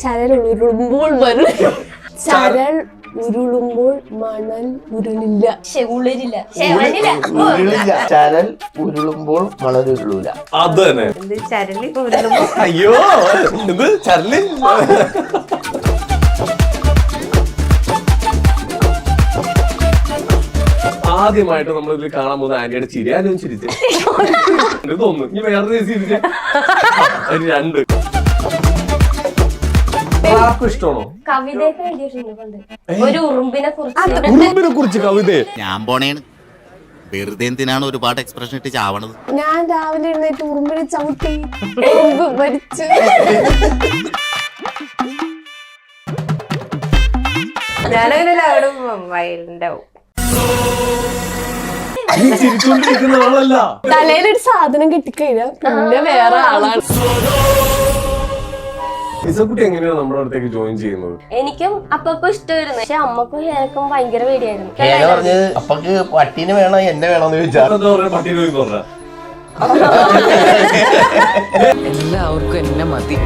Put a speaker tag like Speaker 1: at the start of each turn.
Speaker 1: ചരൽ ഉരുളുമ്പോൾ ചരൽ ഉരുളുമ്പോൾ മണൽ ഉരുളില്ല.
Speaker 2: ഉരുളില്ല.
Speaker 3: ചരൽ ഉരുളുമ്പോൾ മണൽ ഉരുളൂല.
Speaker 4: അത് തന്നെ.
Speaker 2: ചരലി ഉരുളുമ്പോ
Speaker 4: അയ്യോ ഇത് ചരല്. ആദ്യമായിട്ട് നമ്മൾ ഇതിൽ കാണാൻ പോകുന്ന ആന്റിയുടെ ചിരി. ആരും ചിരിച്ചേ തോന്നുന്നു. ഇനി വേറെ ചിരിച്ചേ. രണ്ട് ഇഷ്ടമാണോ?
Speaker 2: കവിതയൊക്കെ എഴുതിയിട്ടുണ്ട് പണ്ട്. ഒരു ഉറുമ്പിനെ
Speaker 4: കുറിച്ച് കവിത.
Speaker 5: ഞാൻ പോണേണ്. വെറുതെ എന്തിനാണ് ഒരുപാട് എക്സ്പ്രഷൻ ഇട്ട് ചാവണത്?
Speaker 1: ഞാൻ രാവിലെ എഴുന്നേറ്റ് ഉറുമ്പിനെ ചവിട്ടി ഉറുമ്പ് മരിച്ചു.
Speaker 2: ഞാനങ്ങനെ അവിടെ വയലന്റ് ആവും.
Speaker 4: ചിരിച്ചോണ്ടിരിക്കുന്ന ആളല്ല.
Speaker 1: തലയിലൊരു സാധനം കിട്ടിക്കഴിഞ്ഞാൽ പിന്നെ വേറെ ആളാണ്.
Speaker 4: ഇസക്കുട്ടി എങ്ങനെയാണ് നമ്മുടെ അടുത്തേക്ക് ജോയിൻ ചെയ്യുന്നത്?
Speaker 2: എനിക്കും അപ്പക്കും ഇഷ്ടമായിരുന്നു. പക്ഷെ അമ്മക്കും എനിക്കും ഭയങ്കര പേടിയായിരുന്നു.
Speaker 3: പറഞ്ഞത് അപ്പക്ക് പട്ടീനെ വേണോ എന്നെ വേണോന്ന് ചോദിച്ചാ
Speaker 4: എന്താ പറയാ? പട്ടിയിൽ പറഞ്ഞ
Speaker 6: എല്ലാവർക്കും എന്നെ മതി.